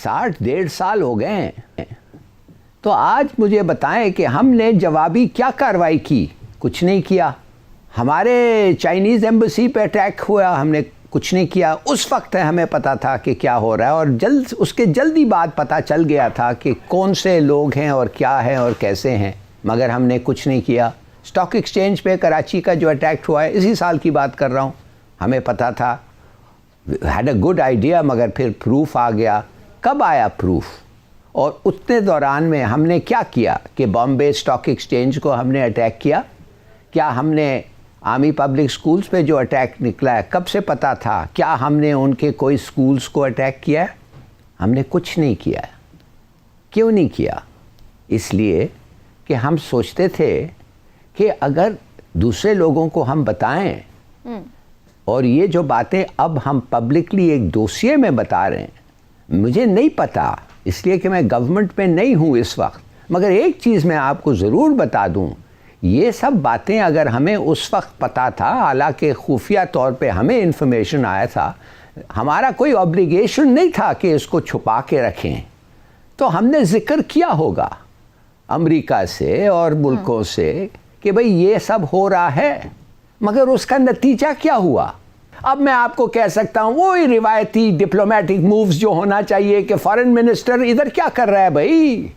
60-1.5 साल हो गए हैं। तो आज मुझे बताएं कि हमने जवाबी क्या कार्रवाई की? कुछ नहीं किया। हमारे चाइनीज़ एम्बेसी पे अटैक हुआ, हमने कुछ नहीं किया। उस वक्त हमें पता था कि क्या हो रहा है, और उसके जल्दी बाद पता चल गया था कि कौन से लोग हैं और क्या हैं और कैसे हैं, मगर हमने कुछ नहीं किया। स्टॉक एक्सचेंज पे कराची का जो अटैक हुआ है, इसी साल की बात कर रहा हूँ, हमें पता था, हैड अ गुड आइडिया, मगर फिर प्रूफ आ गया। कब आया प्रूफ? और उतने दौरान में हमने क्या किया कि बॉम्बे स्टॉक एक्सचेंज को हमने अटैक किया? क्या हमने आर्मी पब्लिक स्कूल्स पे जो अटैक निकला है, कब से पता था? क्या हमने उनके कोई स्कूल्स को अटैक किया है? हमने कुछ नहीं किया। क्यों नहीं किया? इसलिए कि हम सोचते थे कि अगर दूसरे लोगों को हम बताएं, और ये जो बातें अब हम पब्लिकली एक डोसिए में बता रहे हैं, मुझे नहीं पता इसलिए कि मैं गवर्नमेंट में नहीं हूँ इस वक्त, मगर एक चीज़ मैं आपको ज़रूर बता दूँ, ये सब बातें अगर हमें उस वक्त पता था, हालांकि खुफिया तौर पे हमें इन्फॉर्मेशन आया था, हमारा कोई ऑब्लिगेशन नहीं था कि इसको छुपा के रखें, तो हमने ज़िक्र किया होगा अमेरिका से और मुल्कों से कि भाई ये सब हो रहा है, मगर उसका नतीजा क्या हुआ? अब मैं आपको कह सकता हूँ वही रिवायती डिप्लोमेटिक मूव्स जो होना चाहिए कि फॉरेन मिनिस्टर इधर क्या कर रहा है भाई,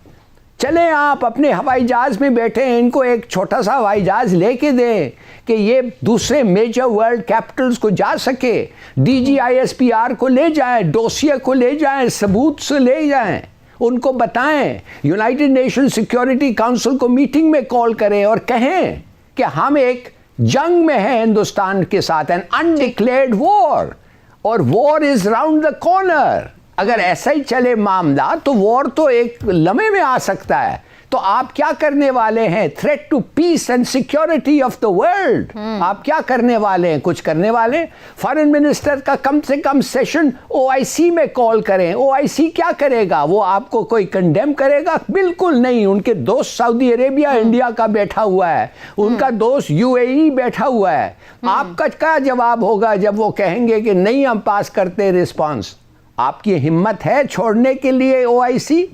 चले आप अपने हवाई जहाज़ में बैठे हैं, इनको एक छोटा सा हवाई जहाज़ लेके दें कि ये दूसरे मेजर वर्ल्ड कैपिटल्स को जा सके, DGISPR को ले जाएं, डोसियर को ले जाएं, सबूत से ले जाएं, उनको बताएं, यूनाइटेड नेशन सिक्योरिटी काउंसिल को मीटिंग में कॉल करें और कहें कि हम एक जंग में हैं हिंदुस्तान के साथ, एन अनडिक्लेयर्ड वॉर, और war is round the corner. अगर ऐसा ही चले मामला तो वॉर तो एक लम्हे में आ सकता है। तो आप क्या करने वाले हैं? Threat to peace and security of the world. आप क्या करने वाले हैं? कुछ करने वाले? फॉरेन मिनिस्टर का कम से कम सेशन OIC में कॉल करें। OIC क्या करेगा? वो आपको कोई कंडेम करेगा? बिल्कुल नहीं। उनके दोस्त सऊदी अरेबिया इंडिया का बैठा हुआ है, उनका दोस्त UAE बैठा हुआ है। आपका क्या जवाब होगा जब वो कहेंगे कि नहीं हम पास करते रिस्पॉन्स? आपकी हिम्मत है छोड़ने के लिए OIC?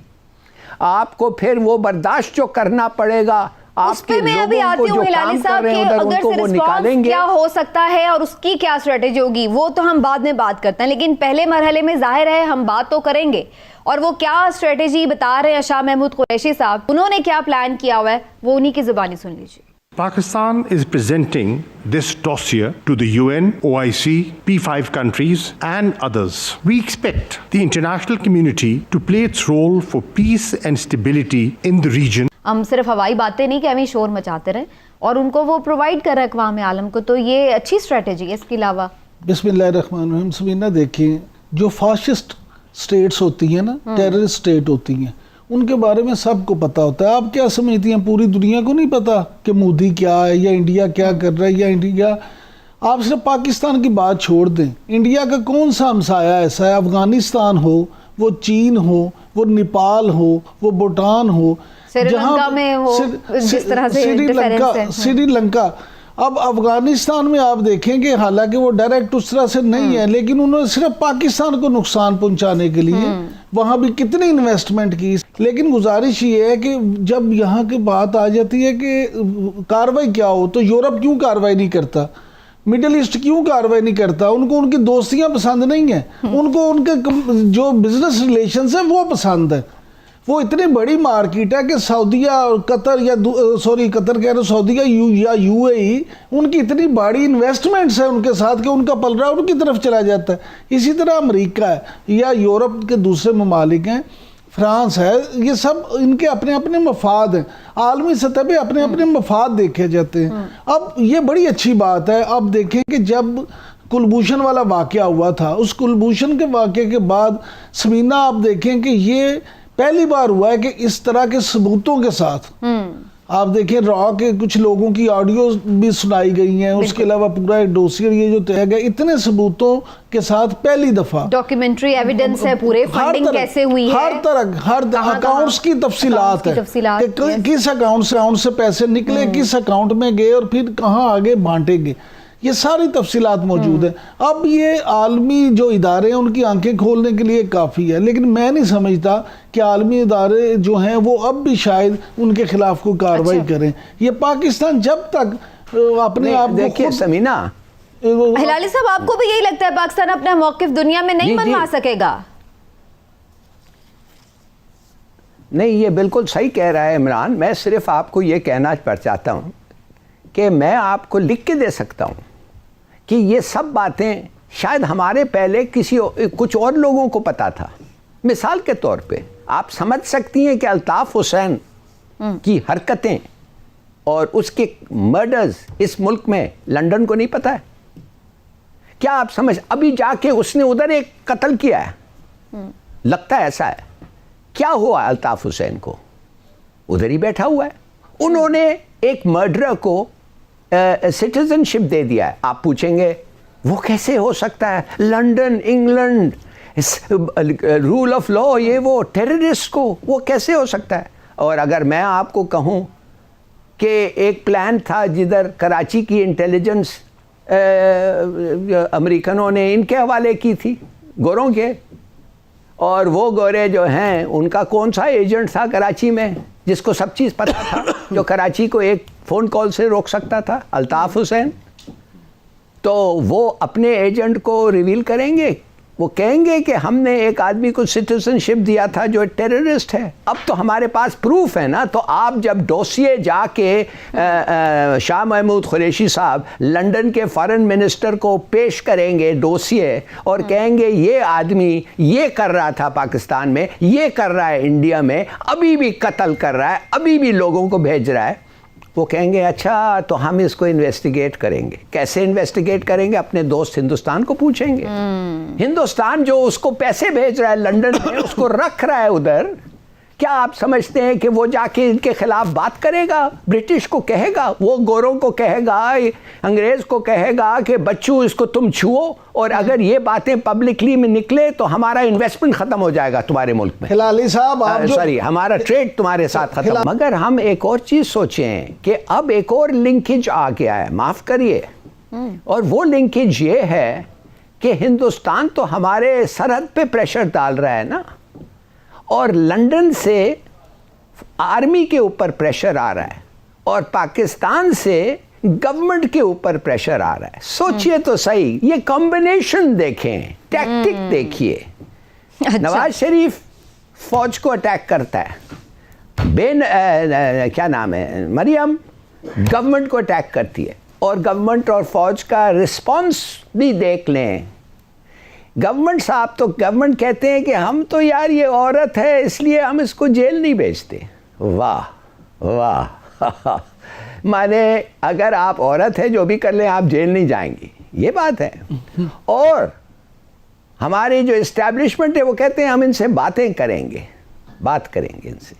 आपको फिर वो बर्दाश्त जो करना पड़ेगा, आपके लोगों को जो काम कर रहे हैं उधर उनको वो निकालेंगे। क्या हो सकता है और उसकी क्या स्ट्रेटेजी होगी वो तो हम बाद में बात करते हैं, लेकिन पहले मरहले में जाहिर है हम बात तो करेंगे। और वो क्या स्ट्रेटेजी बता रहे हैं शाह महमूद कुरैशी साहब, उन्होंने क्या प्लान किया हुआ है, वो उन्हीं की जुबानी सुन लीजिए। Pakistan is presenting this dossier to the UN, OIC, P5 countries and others. We expect the international community to play its role for peace and stability in the region. हम सिर्फ हवाई बातें नहीं कि हमें शोर मचाते रहें, और उनको वो प्रोवाइड कर रहे हैं अक़वाम आलम को, तो ये अच्छी स्ट्रेटेजी है। इसके अलावा बिस्मिल्लाहिर्रहमानिर्रहीम, सबीना देखिए, जो फाशिस्ट स्टेट्स होती हैं ना, टेररिस्ट स्टेट होती हैं, उनके बारे में सबको पता होता है। आप क्या समझती हैं पूरी दुनिया को नहीं पता कि मोदी क्या है या इंडिया क्या कर रहा है? या इंडिया, आप सिर्फ पाकिस्तान की बात छोड़ दें, इंडिया का कौन सा हमसाया ऐसा है, अफगानिस्तान हो, वो चीन हो, वो नेपाल हो, वो भूटान हो, श्रीलंका में हो, जिस तरह से श्रीलंका। अब अफगानिस्तान में आप देखें कि हालांकि वो डायरेक्ट उस तरह से नहीं है, लेकिन उन्होंने सिर्फ पाकिस्तान को नुकसान पहुंचाने के लिए वहाँ भी कितनी इन्वेस्टमेंट की। लेकिन गुजारिश ये है कि जब यहाँ की बात आ जाती है कि कार्रवाई क्या हो, तो यूरोप क्यों कार्रवाई नहीं करता, मिडिल ईस्ट क्यों कार्रवाई नहीं करता? उनको उनकी दोस्तियाँ पसंद नहीं है, उनको उनके जो बिजनेस रिलेशंस है वो पसंद है। वो इतनी बड़ी मार्केट है कि सऊदीया और कतर या कतर कह रहे सऊदीया या UAE, उनकी इतनी बड़ी इन्वेस्टमेंट्स है उनके साथ कि उनका पलड़ा उनकी तरफ चला जाता है। इसी तरह अमेरिका है या यूरोप के दूसरे ममालिक हैं, फ्रांस है, ये सब इनके अपने अपने मफाद हैं, आलमी सतह पे अपने अपने मफाद देखे जाते हैं। अब ये बड़ी अच्छी बात है। अब देखें कि जब कुलभूषण वाला वाक़या हुआ था, उस कुलभूषण के वाक़े के बाद सबीना आप देखें कि ये पहली बार हुआ है कि इस तरह के सबूतों के साथ आप देखें रॉ के कुछ लोगों की ऑडियो भी सुनाई गई हैं, उसके अलावा पूरा एक डोसियर ये जो तय गया, इतने सबूतों के साथ पहली दफा डॉक्यूमेंट्री एविडेंस है, पूरे फंडिंग कैसे हुई है, हर अकाउंट्स की तफसीलात है कि किस अकाउंट से पैसे निकले, किस अकाउंट में गए और फिर कहाँ आगे बांटे गए। یہ ساری تفصیلات موجود ہیں. اب یہ عالمی جو ادارے ہیں ان کی آنکھیں کھولنے کے لیے کافی ہے، لیکن میں نہیں سمجھتا کہ عالمی ادارے جو ہیں وہ اب بھی شاید ان کے خلاف کوئی کارروائی کریں. یہ پاکستان جب تک اپنے آپ کو دیکھیے سمینہ، ہلالی صاحب آپ کو بھی یہی لگتا ہے پاکستان اپنا موقف دنیا میں نہیں منوا سکے گا؟ نہیں، یہ بالکل صحیح کہہ رہا ہے عمران. میں صرف آپ کو یہ کہنا چاہتا ہوں کہ میں آپ کو لکھ کے دے سکتا ہوں کہ یہ سب باتیں شاید ہمارے پہلے کچھ اور لوگوں کو پتا تھا. مثال کے طور پہ آپ سمجھ سکتی ہیں کہ الطاف حسین کی حرکتیں اور اس کے مرڈرز اس ملک میں لندن کو نہیں پتا ہے؟ کیا آپ ابھی جا کے اس نے ادھر ایک قتل کیا ہے، لگتا ہے ایسا ہے. کیا ہوا الطاف حسین کو؟ ادھر ہی بیٹھا ہوا ہے. انہوں نے ایک مرڈرر کو سٹیزن شپ دے دیا ہے. آپ پوچھیں گے وہ کیسے ہو سکتا ہے؟ London, England, rule of law, یہ وہ ٹیررسٹ کو وہ کیسے ہو سکتا ہے؟ اور اگر میں آپ کو کہوں کہ ایک پلان تھا جدھر کراچی کی انٹیلیجنس امریکنوں نے ان کے حوالے کی تھی، گوروں کے، اور وہ گورے جو ہیں ان کا کون سا ایجنٹ تھا کراچی میں جس کو سب چیز پتا تھا، جو کراچی کو ایک فون کال سے روک سکتا تھا؟ الطاف حسین. تو وہ اپنے ایجنٹ کو ریویل کریں گے، وہ کہیں گے کہ ہم نے ایک آدمی کو سٹیزن شپ دیا تھا جو ٹیررسٹ ہے. اب تو ہمارے پاس پروف ہے نا. تو آپ جب ڈوسیے جا کے شاہ محمود قریشی صاحب لندن کے فارن منسٹر کو پیش کریں گے ڈوسیے اور کہیں گے یہ آدمی یہ کر رہا تھا پاکستان میں، یہ کر رہا ہے انڈیا میں، ابھی بھی قتل کر رہا ہے، ابھی بھی لوگوں کو بھیج رہا ہے، وہ کہیں گے اچھا تو ہم اس کو انویسٹیگیٹ کریں گے. کیسے انویسٹیگیٹ کریں گے؟ اپنے دوست ہندوستان کو پوچھیں گے. ہندوستان جو اس کو پیسے بھیج رہا ہے لندن میں، اس کو رکھ رہا ہے ادھر، کیا آپ سمجھتے ہیں کہ وہ جا کے ان کے خلاف بات کرے گا؟ برٹش کو کہے گا، وہ گوروں کو کہے گا، انگریز کو کہے گا کہ بچوں اس کو تم چھو، اور اگر یہ باتیں پبلکلی میں نکلے تو ہمارا انویسٹمنٹ ختم ہو جائے گا تمہارے ملک میں، ہلالی صاحب ہمارا ٹریڈ تمہارے ساتھ ختم. مگر ہم ایک اور چیز سوچیں کہ اب ایک اور لنکیج آ گیا ہے، معاف کریے، اور وہ لنکیج یہ ہے کہ ہندوستان تو ہمارے سرحد پہ پریشر ڈال رہا ہے نا، اور لندن سے آرمی کے اوپر پریشر آ رہا ہے، اور پاکستان سے گورنمنٹ کے اوپر پریشر آ رہا ہے. سوچئے تو صحیح، یہ کمبینیشن دیکھیں، ٹیکٹک دیکھیے. نواز شریف فوج کو اٹیک کرتا ہے، کیا نام ہے، مریم گورنمنٹ کو اٹیک کرتی ہے، اور گورنمنٹ اور فوج کا رسپانس بھی دیکھ لیں. گورنمنٹ صاحب تو گورنمنٹ کہتے ہیں کہ ہم تو یار یہ عورت ہے اس لیے ہم اس کو جیل نہیں بھیجتے. واہ واہ مانے اگر آپ عورت ہے جو بھی کر لیں آپ جیل نہیں جائیں گی، یہ بات ہے. اور ہماری جو اسٹیبلشمنٹ ہے وہ کہتے ہیں ہم ان سے باتیں کریں گے، بات کریں گے ان سے.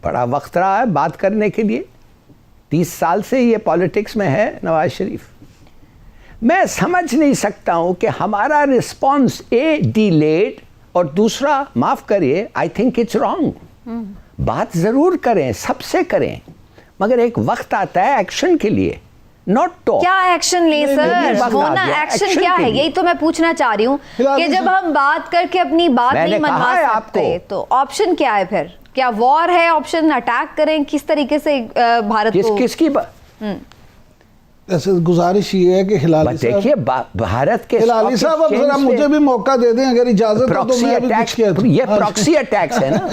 بڑا وقت رہا ہے بات کرنے کے لیے، 30 سال سے یہ پالیٹکس میں ہے نواز شریف. میں سمجھ نہیں سکتا ہوں کہ ہمارا رسپانس ڈیلیڈ، اور دوسرا معاف کریے، آئی تھنک اٹس رانگ. بات ضرور کریں، سب سے کریں، مگر ایک وقت آتا ہے ایکشن کے لیے، ناٹ ٹاک. کیا ایکشن لیں سر؟ ہونا ایکشن کیا ہے، یہی تو میں پوچھنا چاہ رہی ہوں کہ جب ہم بات کر کے اپنی بات نہیں منوا سکتے تو آپشن کیا ہے پھر؟ کیا وار ہے آپشن؟ اٹیک کریں؟ کس طریقے سے بھارت کو کس کی ایسے گزارش یہ ہے کہ ہلالی صاحب دیکھیے بھارت کے ہلالی صاحب اب ذرا مجھے بھی موقع دے دیں اگر اجازت ہو تو میں بھی کچھ کہتا ہوں. یہ پراکسی اٹیکس ہے نا.